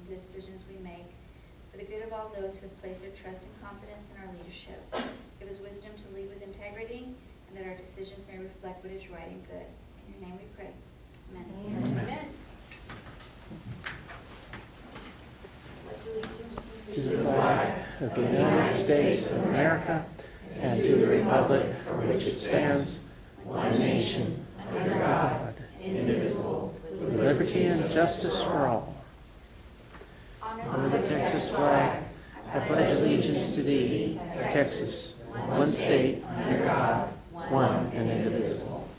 the decisions we make for the good of all those who have placed their trust and confidence in our leadership. Give us wisdom to lead with integrity, and that our decisions may reflect what is right and good. In your name we pray. Amen. Amen. Pledge allegiance To the flag of the United States of America and to the republic for which it stands, one nation, under God, indivisible, with liberty and justice for all. Honor the Texas flag. I pledge allegiance to thee, Texas, one state, under God, one and indivisible.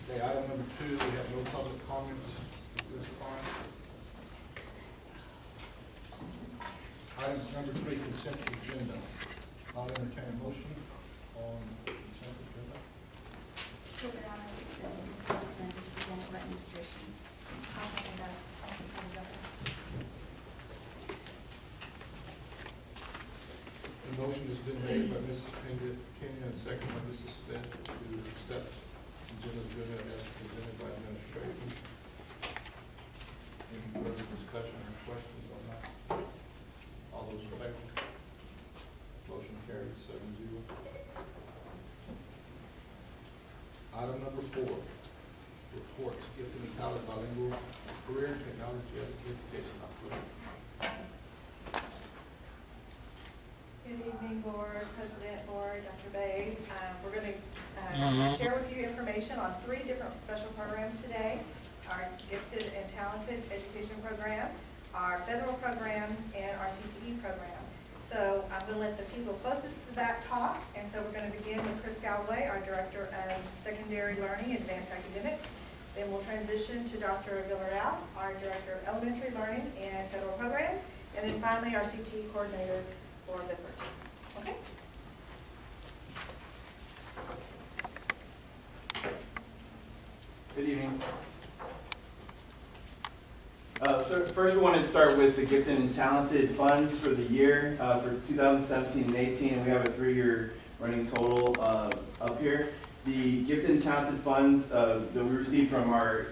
Okay, item number 2, we have no public comments at this time. Item number 3, consent agenda. I'll entertain a motion on consent agenda. Mr. President, I'll make consent agenda as presented by administration. I'll second that. The motion has been made by Mrs. Pena and seconded by Mrs. Smith to accept agenda as presented by administration. Any further discussion or questions on that? All those in favor? Motion carries 7-0. Item number 4, reports, gifted and talented bilingual career and technology education opportunity. Good evening, Board President, Board, Dr. Bays. We're going to share with you information on 3 different special programs today. Our Gifted and Talented Education Program, our federal programs, and our CTE program. So I'm going to let the people closest to that talk, and so we're going to begin with Chris Galloway, our Director of Secondary Learning, Advanced Academics. Then we'll transition to Dr. Villarreal, our Director of Elementary Learning and Federal Programs. And then finally, our CTE Coordinator, Laura Bifford. Okay? Good evening. So first we want to start with the Gifted and Talented funds for the year for 2017 and 18. We have a 3-year running total up here. The Gifted and Talented funds that we received from our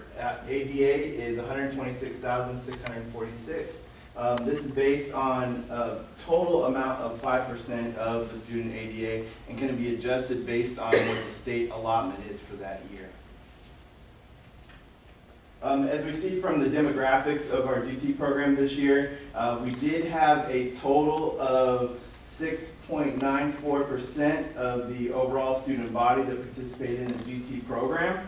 ADA is $126,646. This is based on a total amount of 5% of the student ADA and can be adjusted based on what the state allotment is for that year. As we see from the demographics of our GT program this year, we did have a total of 6.94% of the overall student body that participated in the GT program.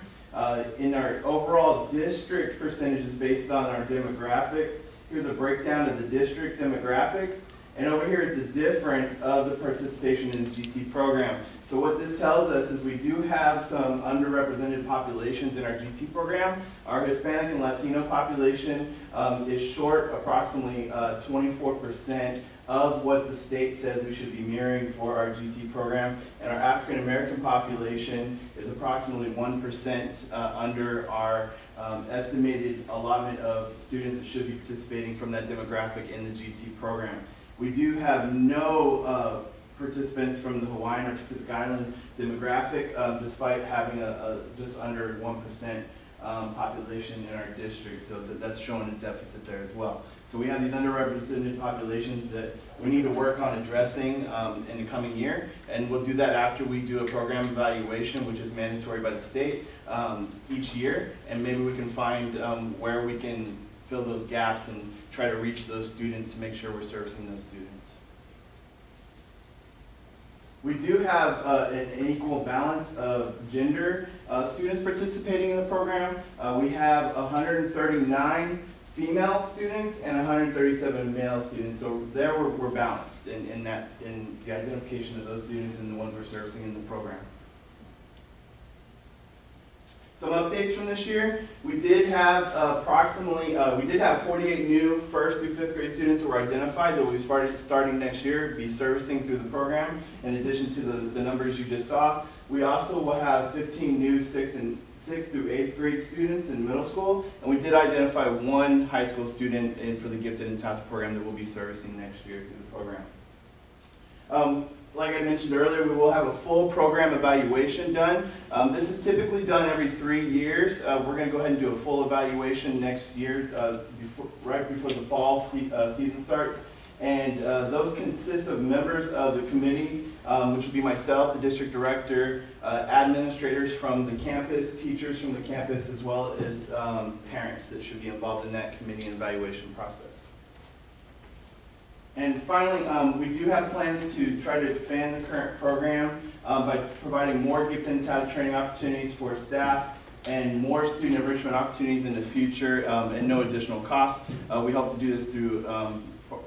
In our overall district percentages based on our demographics, here's a breakdown of the district demographics, and over here is the difference of the participation in the GT program. So what this tells us is we do have some underrepresented populations in our GT program. Our Hispanic and Latino population is short approximately 24% of what the state says we should be mirroring for our GT program. And our African American population is approximately 1% under our estimated allotment of students that should be participating from that demographic in the GT program. We do have no participants from the Hawaiian or Pacific Island demographic, despite having a just under 1% population in our district, so that's showing a deficit there as well. So we have these underrepresented populations that we need to work on addressing in the coming year, and we'll do that after we do a program evaluation, which is mandatory by the state each year, and maybe we can find where we can fill those gaps and try to reach those students to make sure we're servicing those students. We do have an equal balance of gender students participating in the program. We have 139 female students and 137 male students. So there we're balanced in the identification of those students and the ones we're servicing in the program. Some updates from this year. We did have we did have 48 new 1st through 5th grade students who were identified that we starting next year be servicing through the program, in addition to the numbers you just saw. We also will have 15 new 6th through 8th grade students in middle school, and we did identify 1 high school student for the Gifted and Talented program that we'll be servicing next year through the program. Like I mentioned earlier, we will have a full program evaluation done. This is typically done every 3 years. We're going to go ahead and do a full evaluation next year, right before the fall season starts. And those consist of members of the committee, which would be myself, the district director, administrators from the campus, teachers from the campus, as well as parents that should be involved in that committee and evaluation process. And finally, we do have plans to try to expand the current program by providing more gifted and talented training opportunities for staff and more student enrichment opportunities in the future and no additional cost. We hope to do this through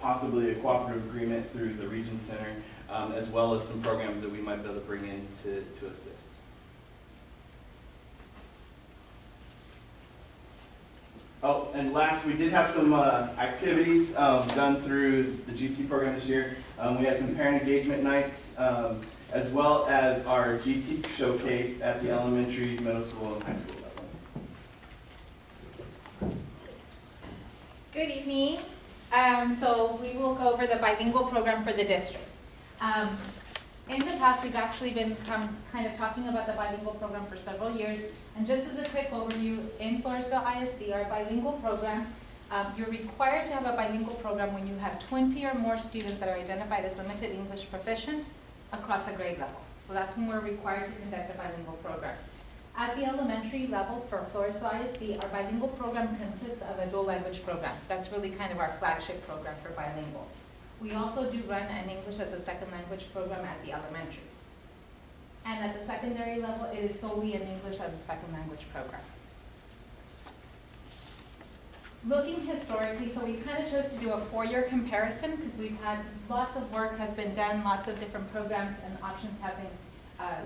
possibly a cooperative agreement through the Region Center, as well as some programs that we might be able to bring in to assist. Oh, and last, we did have some activities done through the GT program this year. We had some parent engagement nights, as well as our GT showcase at the elementary, middle school, and high school level. Good evening. So we will go over the bilingual program for the district. In the past, we've actually been kind of talking about the bilingual program for several years. And just as a quick overview, in Floresville ISD, our bilingual program, you're required to have a bilingual program when you have 20 or more students that are identified as limited English proficient across a grade level. So that's when we're required to conduct a bilingual program. At the elementary level for Floresville ISD, our bilingual program consists of a dual language program. That's really kind of our flagship program for bilingual. We also do run an English as a second language program at the elementaries. And at the secondary level, it is solely an English as a second language program. Looking historically, so we kind of chose to do a 4-year comparison because we've had lots of work has been done, lots of different programs and options have been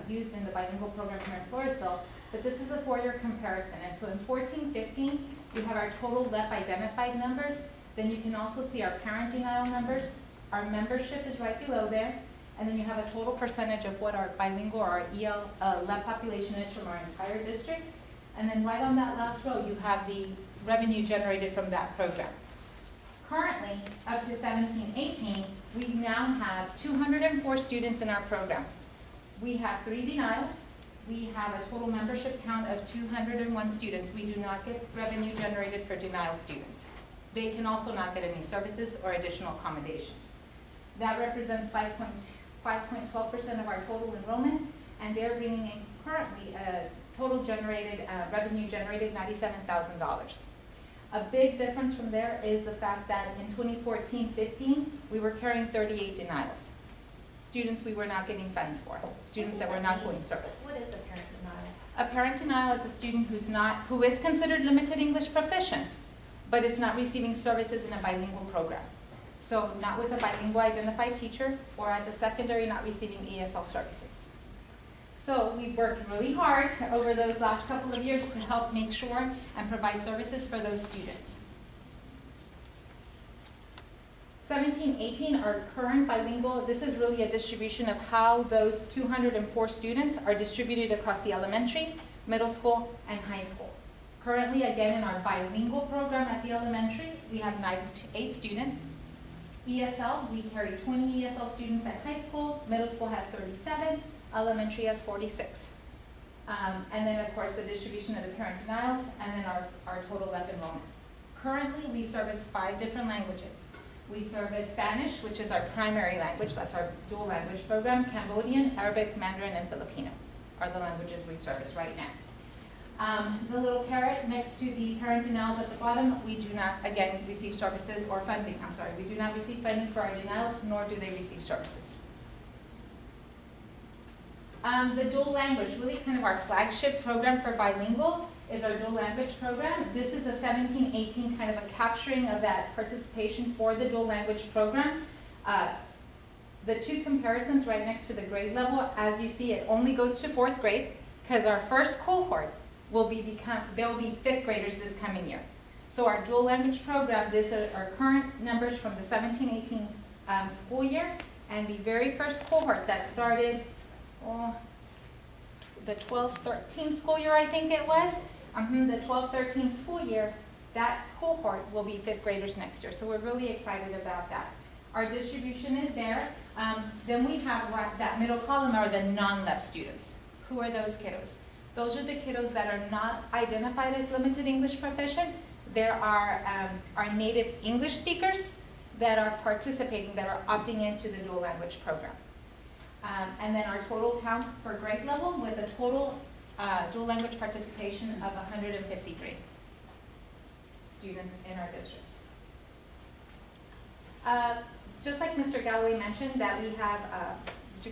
used in the bilingual program here in Floresville. But this is a 4-year comparison. And so in 14-15, we have our total LEP identified numbers. Then you can also see our parent denial numbers. Our membership is right below there. And then you have a total percentage of what our bilingual or our EL LEP population is from our entire district. And then right on that last row, you have the revenue generated from that program. Currently, up to 17-18, we now have 204 students in our program. We have 3 denials. We have a total membership count of 201 students. We do not get revenue generated for denial students. They can also not get any services or additional accommodations. That represents 5.12% of our total enrollment, and they're bringing in currently a total generated, revenue generated $97,000. A big difference from there is the fact that in 2014-15, we were carrying 38 denials. Students we were not getting funds for, students that were not going service. What is a parent denial? A parent denial is a student who is considered limited English proficient, but is not receiving services in a bilingual program. So not with a bilingual identified teacher, or at the secondary not receiving ESL services. So we've worked really hard over those last couple of years to help make sure and provide services for those students. 17-18, our current bilingual, this is really a distribution of how those 204 students are distributed across the elementary, middle school, and high school. Currently, again, in our bilingual program at the elementary, we have 98 students. ESL, we carry 20 ESL students at high school, middle school has 37, elementary has 46. And then, of course, the distribution of the parent denials, and then our total LEP enrollment. Currently, we service 5 different languages. We service Spanish, which is our primary language, that's our dual language program. Cambodian, Arabic, Mandarin, and Filipino are the languages we service right now. The little caret next to the parent denials at the bottom, we do not, again, receive services or funding. We do not receive funding for our denials, nor do they receive services. The dual language, really kind of our flagship program for bilingual, is our dual language program. This is a 17-18 kind of a capturing of that participation for the dual language program. The 2 comparisons right next to the grade level, as you see, it only goes to 4th grade, because our first cohort they'll be 5th graders this coming year. So our dual language program, these are our current numbers from the 17-18 school year, and the very first cohort that started the 12-13 school year, I think it was, the 12-13 school year, that cohort will be 5th graders next year. So we're really excited about that. Our distribution is there. Then we have that middle column are the non-LEP students. Who are those kiddos? Those are the kiddos that are not identified as limited English proficient. There are our native English speakers that are participating, that are opting into the dual language program. And then our total counts for grade level with a total dual language participation of 153 students in our district. Just like Mr. Galloway mentioned, that we have,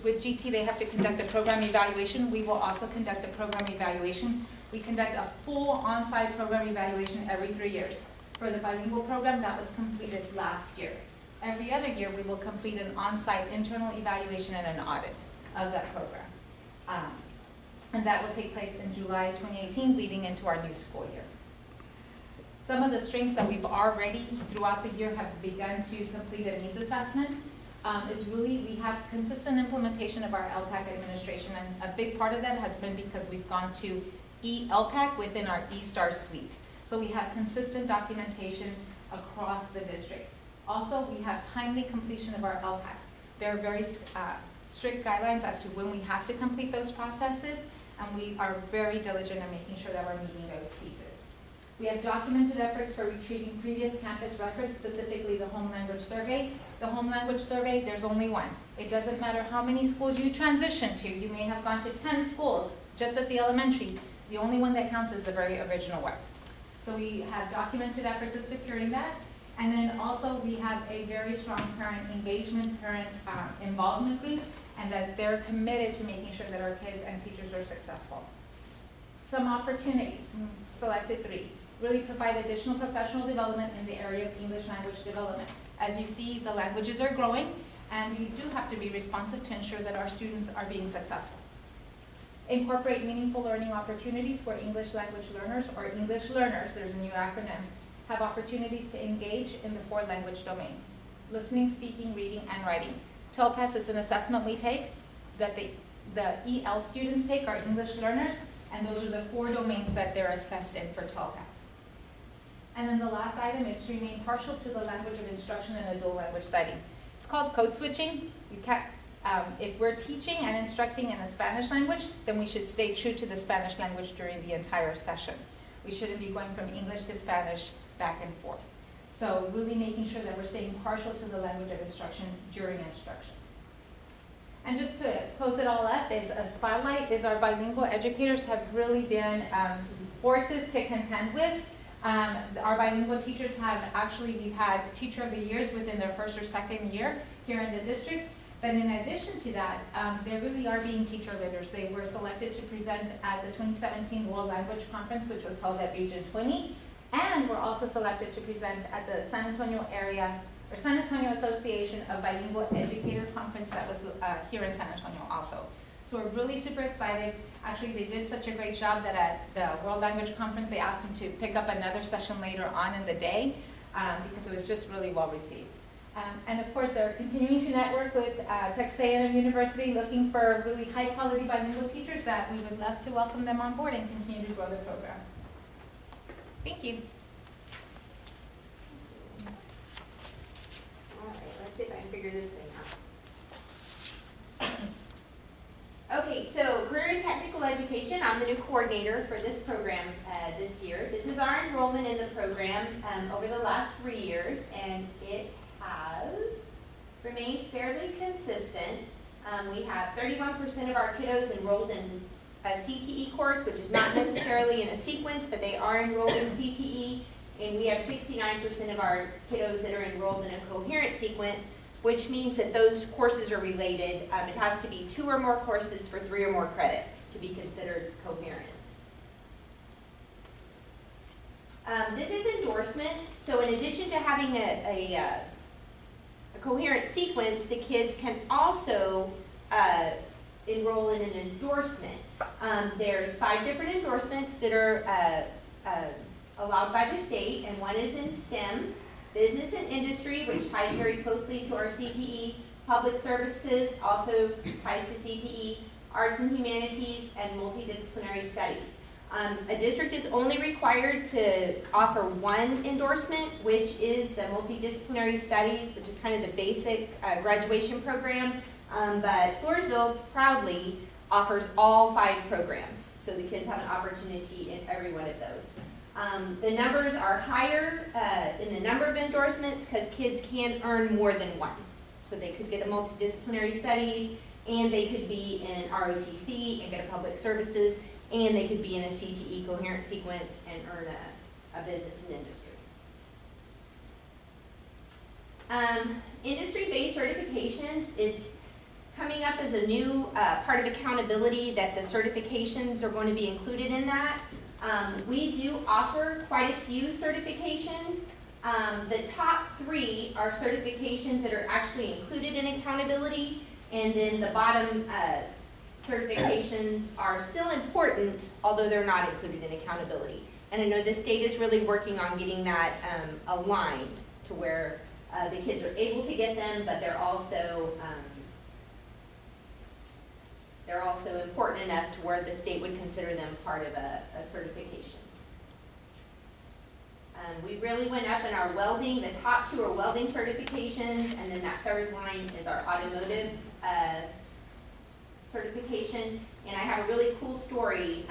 with GT, they have to conduct a program evaluation. We will also conduct a program evaluation. We conduct a full on-site program evaluation every 3 years. For the bilingual program, that was completed last year. Every other year, we will complete an on-site internal evaluation and an audit of that program. And that will take place in July 2018, leading into our new school year. Some of the strengths that we've already, throughout the year, have begun to complete a needs assessment is really, we have consistent implementation of our LPAC administration, and a big part of that has been because we've gone to e-LPAC within our eStar suite. So we have consistent documentation across the district. Also, we have timely completion of our LPACs. There are very strict guidelines as to when we have to complete those processes, and we are very diligent in making sure that we're meeting those pieces. We have documented efforts for retrieving previous campus records, specifically the home language survey. The home language survey, there's only one. It doesn't matter how many schools you transition to. You may have gone to 10 schools just at the elementary. The only one that counts is the very original one. So we have documented efforts of securing that. And then also we have a very strong parent engagement, parent involvement group, and that they're committed to making sure that our kids and teachers are successful. Some opportunities, selected 3. Really provide additional professional development in the area of English language development. As you see, the languages are growing, and we do have to be responsive to ensure that our students are being successful. Incorporate meaningful learning opportunities for English language learners, or English learners, there's a new acronym, have opportunities to engage in the 4 language domains: listening, speaking, reading, and writing. TELPAS is an assessment we take that the EL students take, are English learners, and those are the 4 domains that they're assessed in for TELPAS. And then the last item is to remain partial to the language of instruction in a dual language setting. It's called code switching. You can't, if we're teaching and instructing in a Spanish language, then we should stay true to the Spanish language during the entire session. We shouldn't be going from English to Spanish back and forth. So really making sure that we're staying partial to the language of instruction during instruction. And just to close it all up, is a spotlight is our bilingual educators have really been forces to contend with. Our bilingual teachers have actually, we've had Teacher of the Years within their 1st or 2nd year here in the district. But in addition to that, they really are being teacher leaders. They were selected to present at the 2017 World Language Conference, which was held at Region 20. And were also selected to present at the San Antonio San Antonio Association of Bilingual Educator Conference that was here in San Antonio also. So we're really super excited. Actually, they did such a great job that at the World Language Conference, they asked them to pick up another session later on in the day because it was just really well received. And of course, they're continuing to network with Texas A&M University, looking for really high quality bilingual teachers that we would love to welcome them on board and continue to grow the program. Thank you. All right, let's see if I can figure this thing out. Okay, so career and technical education, I'm the new coordinator for this program this year. This is our enrollment in the program over the last 3 years, and it has remained fairly consistent. We have 31% of our kiddos enrolled in a CTE course, which is not necessarily in a sequence, but they are enrolled in CTE, and we have 69% of our kiddos that are enrolled in a coherent sequence, which means that those courses are related. It has to be 2 or more courses for 3 or more credits to be considered coherent. This is endorsements, so in addition to having a coherent sequence, the kids can also enroll in an endorsement. There's 5 different endorsements that are allowed by the state, and one is in STEM, business and industry, which ties very closely to our CTE, public services also ties to CTE, arts and humanities, and multidisciplinary studies. A district is only required to offer one endorsement, which is the multidisciplinary studies, which is kind of the basic graduation program. But Floresville proudly offers all 5 programs, so the kids have an opportunity in every one of those. The numbers are higher in the number of endorsements because kids can earn more than one. So they could get a multidisciplinary studies, and they could be in ROTC and get a public services, and they could be in a CTE coherent sequence and earn a business and industry. Industry-based certifications, it's coming up as a new part of accountability that the certifications are going to be included in that. We do offer quite a few certifications. The top 3 are certifications that are actually included in accountability, and then the bottom certifications are still important, although they're not included in accountability. And I know the state is really working on getting that aligned to where the kids are able to get them, but they're also important enough to where the state would consider them part of a certification. We really went up in our welding. The top 2 are welding certifications, and then that 3rd line is our automotive certification. And I have a really cool story.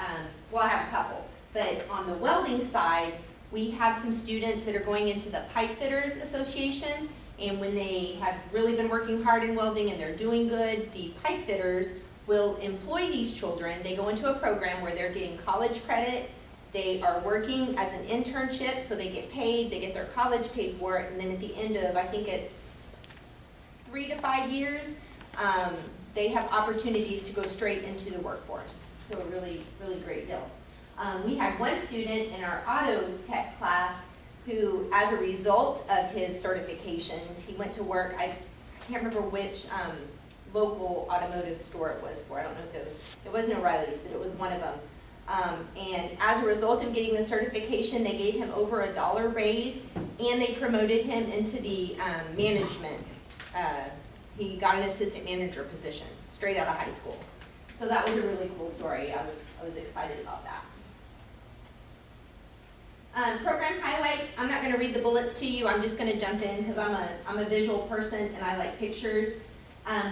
Well, I have a couple. But on the welding side, we have some students that are going into the Pipe Fitters Association. And when they have really been working hard in welding and they're doing good, the pipe fitters will employ these children. They go into a program where they're getting college credit. They are working as an internship, so they get paid, they get their college paid for it, and then at the end of, I think it's 3 to 5 years, they have opportunities to go straight into the workforce. So a really, really great deal. We had one student in our auto tech class who, as a result of his certifications, he went to work, I can't remember which local automotive store it was for. I don't know if it wasn't O'Reilly's, but it was one of them. And as a result of getting the certification, they gave him over $1 raise, and they promoted him into the management. He got an assistant manager position straight out of high school. So that was a really cool story. I was excited about that. Program highlights. I'm not going to read the bullets to you. I'm just going to jump in because I'm a visual person and I like pictures.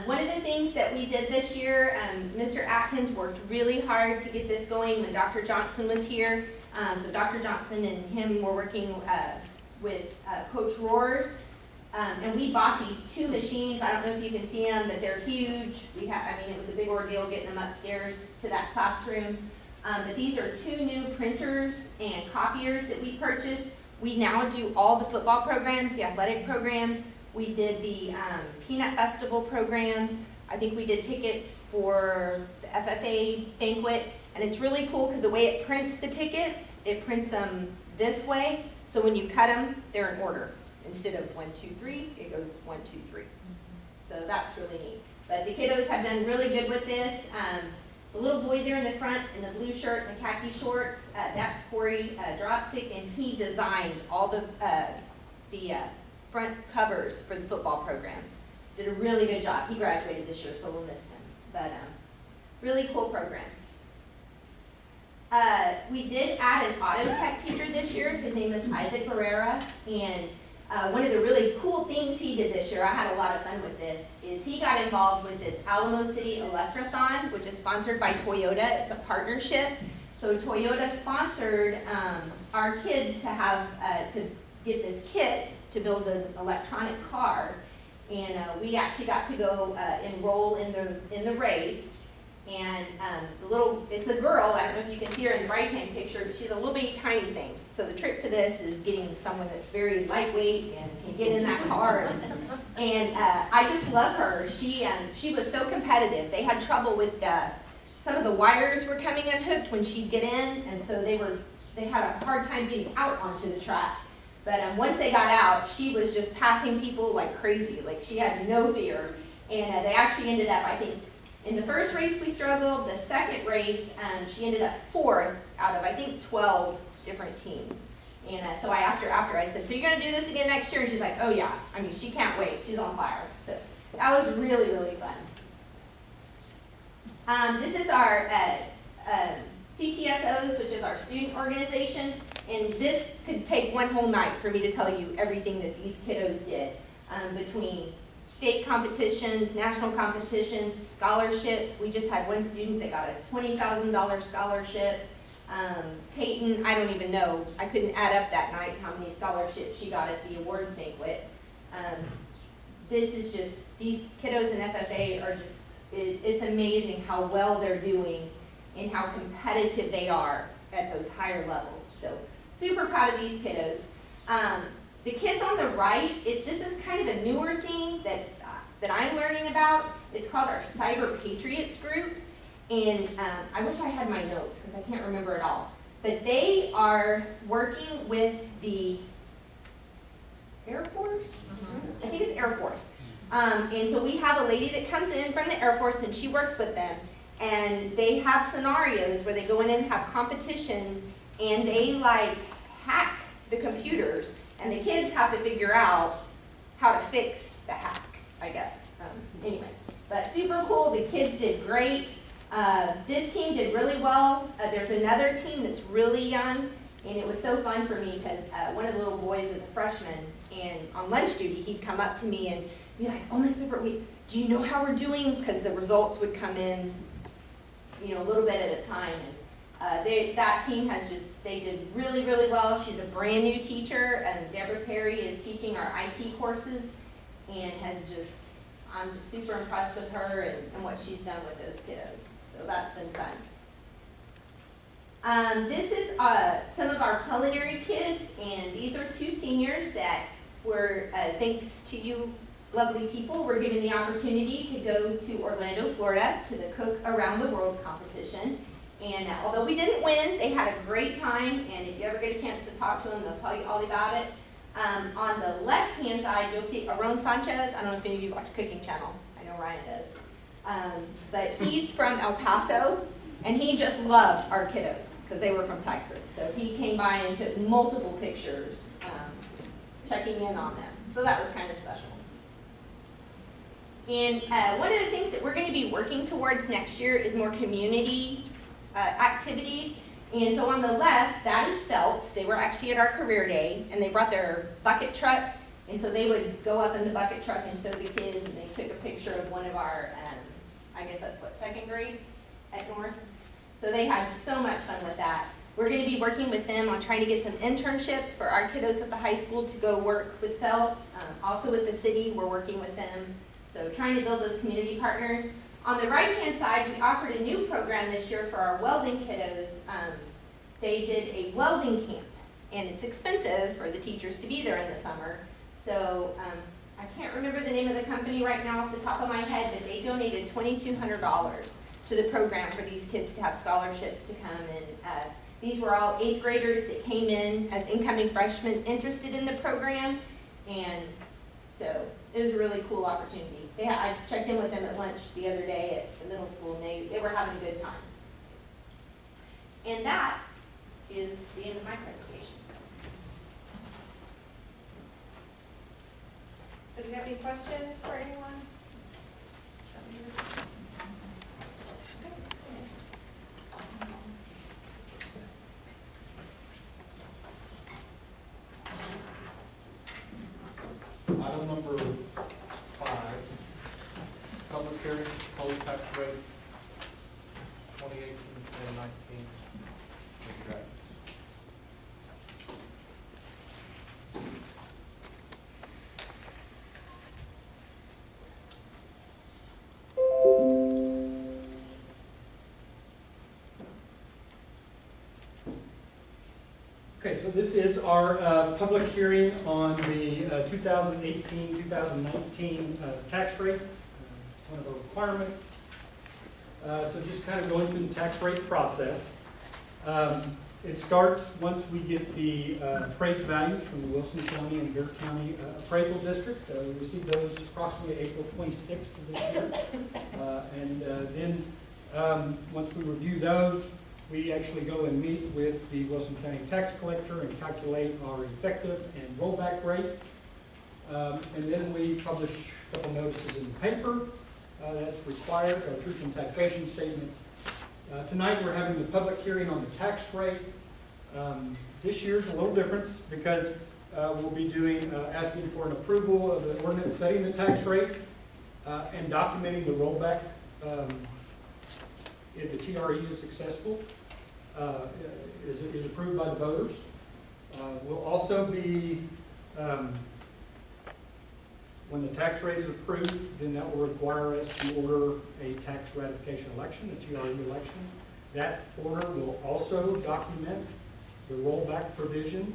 One of the things that we did this year, Mr. Atkins worked really hard to get this going when Dr. Johnson was here. So Dr. Johnson and him were working with Coach Roars. And we bought these 2 machines. I don't know if you can see them, but they're huge. It was a big ordeal getting them upstairs to that classroom. But these are 2 new printers and copiers that we purchased. We now do all the football programs, the athletic programs. We did the Peanut Festival programs. I think we did tickets for the FFA banquet. And it's really cool because the way it prints the tickets, it prints them this way. So when you cut them, they're in order. Instead of 1, 2, 3, it goes 1, 2, 3. So that's really neat. But the kiddos have done really good with this. The little boy there in the front in the blue shirt and the khaki shorts, that's Corey Drotzik, and he designed all the front covers for the football programs. Did a really good job. He graduated this year, so we'll miss him. But really cool program. We did add an auto tech teacher this year. His name is Isaac Barrera, and one of the really cool things he did this year, I had a lot of fun with this, is he got involved with this Alamo City Electrathon, which is sponsored by Toyota. It's a partnership. So Toyota sponsored our kids to have to get this kit to build an electronic car, and we actually got to go enroll in the race. And it's a girl, I don't know if you can see her in the right-hand picture, but she's a little bitty tiny thing. So the trick to this is getting someone that's very lightweight and can get in that car. And I just love her. She was so competitive. They had trouble with some of the wires were coming unhooked when she'd get in, and so they had a hard time getting out onto the track. But once they got out, she was just passing people like crazy. Like, she had no fear. And they actually ended up, I think, in the first race we struggled. The second race, she ended up 4th out of, I think, 12 different teams. And so I asked her after, I said, so you're going to do this again next year? And she's like, oh yeah. I mean, she can't wait. She's on fire. So that was really, really fun. This is our CTSO kiddos, which is our student organizations, and this could take one whole night for me to tell you everything that these kiddos did, between state competitions, national competitions, scholarships. We just had one student that got a $20,000 scholarship. Peyton, I don't even know, I couldn't add up that night how many scholarships she got at the awards banquet. This is just, these kiddos in FFA are just, it's amazing how well they're doing and how competitive they are at those higher levels. So super proud of these kiddos. The kids on the right, this is kind of a newer thing that I'm learning about. It's called our Cyber Patriots group. And I wish I had my notes because I can't remember it all. But they are working with the Air Force? I think it's Air Force. And so we have a lady that comes in from the Air Force and she works with them. And they have scenarios where they go in and have competitions and they like hack the computers. And the kids have to figure out how to fix the hack, I guess. Anyway, but super cool. The kids did great. This team did really well. There's another team that's really young, and it was so fun for me because one of the little boys is a freshman, and on lunch duty, he'd come up to me and be like, "Oh, Miss Pepper, do you know how we're doing?" Because the results would come in, a little bit at a time. And that team they did really, really well. She's a brand new teacher, and Deborah Perry is teaching our IT courses, and I'm just super impressed with her and what she's done with those kiddos. So that's been fun. This is some of our culinary kids, and these are two seniors that were, thanks to you lovely people, were given the opportunity to go to Orlando, Florida to the Cook Around the World competition. And although we didn't win, they had a great time, and if you ever get a chance to talk to them, they'll tell you all about it. On the left-hand side, you'll see Aaron Sanchez. I don't know if any of you watch Cooking Channel. I know Ryan does. But he's from El Paso, and he just loved our kiddos because they were from Texas. So he came by and took multiple pictures, checking in on them. So that was kind of special. And one of the things that we're going to be working towards next year is more community activities. And so on the left, that is Phelps. They were actually at our career day, and they brought their bucket truck. And so they would go up in the bucket truck and show the kids, and they took a picture of one of our, I guess that's what, second grade at North. So they had so much fun with that. We're going to be working with them on trying to get some internships for our kiddos at the high school to go work with Phelps. Also with the city, we're working with them. So trying to build those community partners. On the right-hand side, we offered a new program this year for our welding kiddos. They did a welding camp, and it's expensive for the teachers to be there in the summer. So I can't remember the name of the company right now off the top of my head, but they donated $2,200 to the program for these kids to have scholarships to come. And these were all 8th graders that came in as incoming freshmen interested in the program. And so it was a really cool opportunity. I checked in with them at lunch the other day at the middle school, and they were having a good time. And that is the end of my presentation. So do you have any questions for anyone? Item number 5, public hearing, proposed tax rate 2018-2019. Okay, so this is our public hearing on the 2018-2019 tax rate, one of our requirements. So just kind of going through the tax rate process. It starts once we get the appraised values from the Wilson County and Bear County Appraisal District. We received those approximately April 26th of this year. And then once we review those, we actually go and meet with the Wilson County Tax Collector and calculate our effective and rollback rate. And then we publish a couple notices in the paper that's required, our truth and taxation statements. Tonight, we're having the public hearing on the tax rate. This year's a little different because we'll be asking for an approval of the ordinance setting the tax rate and documenting the rollback if the TRE is successful, is approved by the voters. We'll also be, when the tax rate is approved, then that will require us to order a tax ratification election, a TRE election. That order will also document the rollback provision.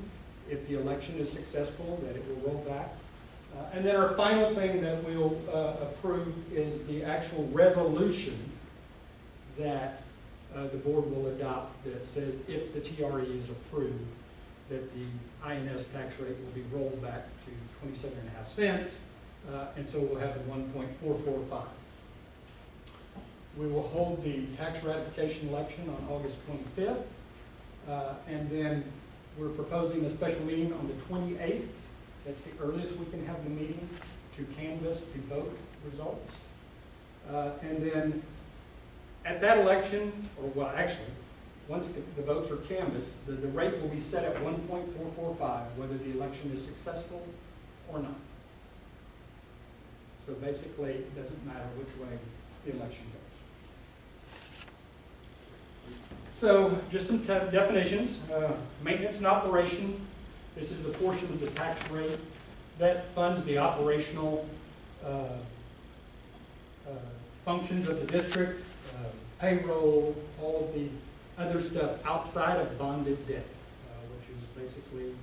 If the election is successful, that it will roll back. And then our final thing that we'll approve is the actual resolution that the board will adopt that says if the TRE is approved, that the INS tax rate will be rolled back to 27.5 cents, and so we'll have a 1.445. We will hold the tax ratification election on August 25th, and then we're proposing a special meeting on the 28th. That's the earliest we can have the meeting to canvass the vote results. And then at that election, or well, actually, once the votes are canvassed, the rate will be set at 1.445, whether the election is successful or not. So basically, it doesn't matter which way the election goes. So just some definitions. Maintenance and operation. This is the portion of the tax rate that funds the operational functions of the district, payroll, all of the other stuff outside of bonded debt, which is basically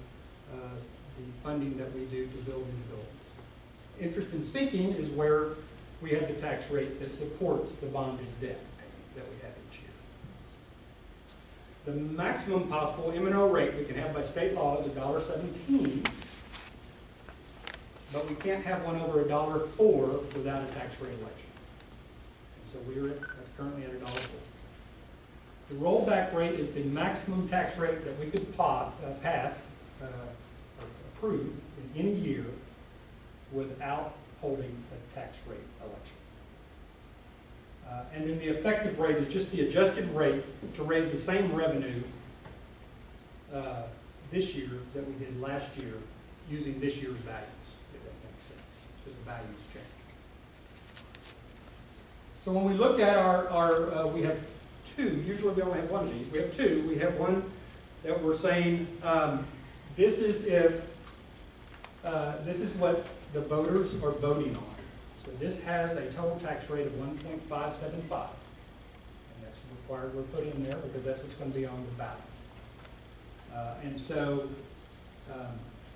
the funding that we do to build new buildings. Interest and sinking is where we have the tax rate that supports the bonded debt payment that we have each year. The maximum possible M&O rate we can have by state law is $1.17, but we can't have one over $1.04 without a tax rate election. And so we're currently at $1.04. The rollback rate is the maximum tax rate that we could pass or approve in any year without holding a tax rate election. And then the effective rate is just the adjusted rate to raise the same revenue this year that we did last year using this year's values, if that makes sense, because the values change. So when we look at our we have two, usually we only have one of these, we have two. We have one that we're saying this is if, this is what the voters are voting on. So this has a total tax rate of 1.575, and that's required we're putting in there because that's what's going to be on the ballot. And so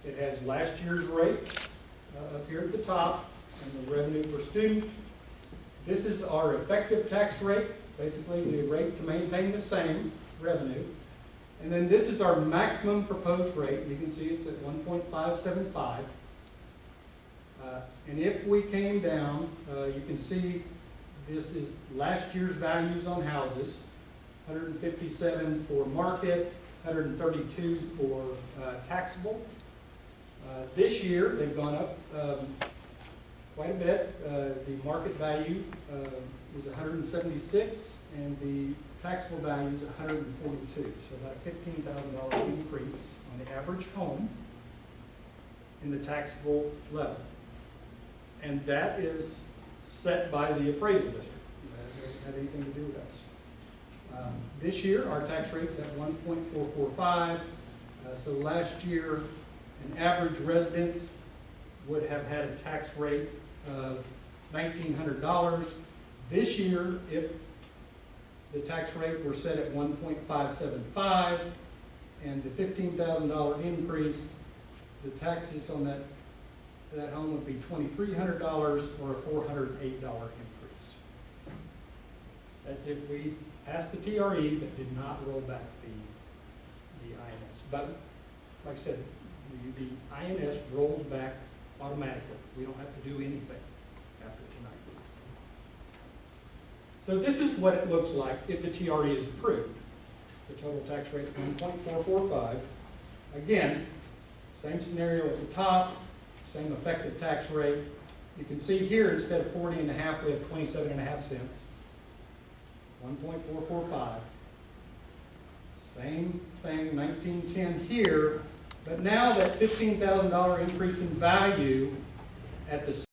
it has last year's rate up here at the top and the revenue per student. This is our effective tax rate, basically the rate to maintain the same revenue. And then this is our maximum proposed rate. You can see it's at 1.575. And if we came down, you can see this is last year's values on houses, 157 for market, 132 for taxable. This year, they've gone up quite a bit. The market value is 176, and the taxable value is 142. So about a $15,000 increase on the average home in the taxable level. And that is set by the appraisal district. It doesn't have anything to do with us. This year, our tax rate's at 1.445. So last year, an average residence would have had a tax rate of $1,900. This year, if the tax rate were set at 1.575 and the $15,000 increase, the taxes on that home would be $2,300 or a $408 increase. That's if we passed the TRE but did not roll back the INS. But like I said, the INS rolls back automatically. We don't have to do anything after tonight. So this is what it looks like if the TRE is approved. The total tax rate is 1.445. Again, same scenario at the top. Same effective tax rate. You can see here, instead of 40.5, we have 27.5 cents. 1.445. Same thing, 1910 here, but now that $15,000 increase in value at the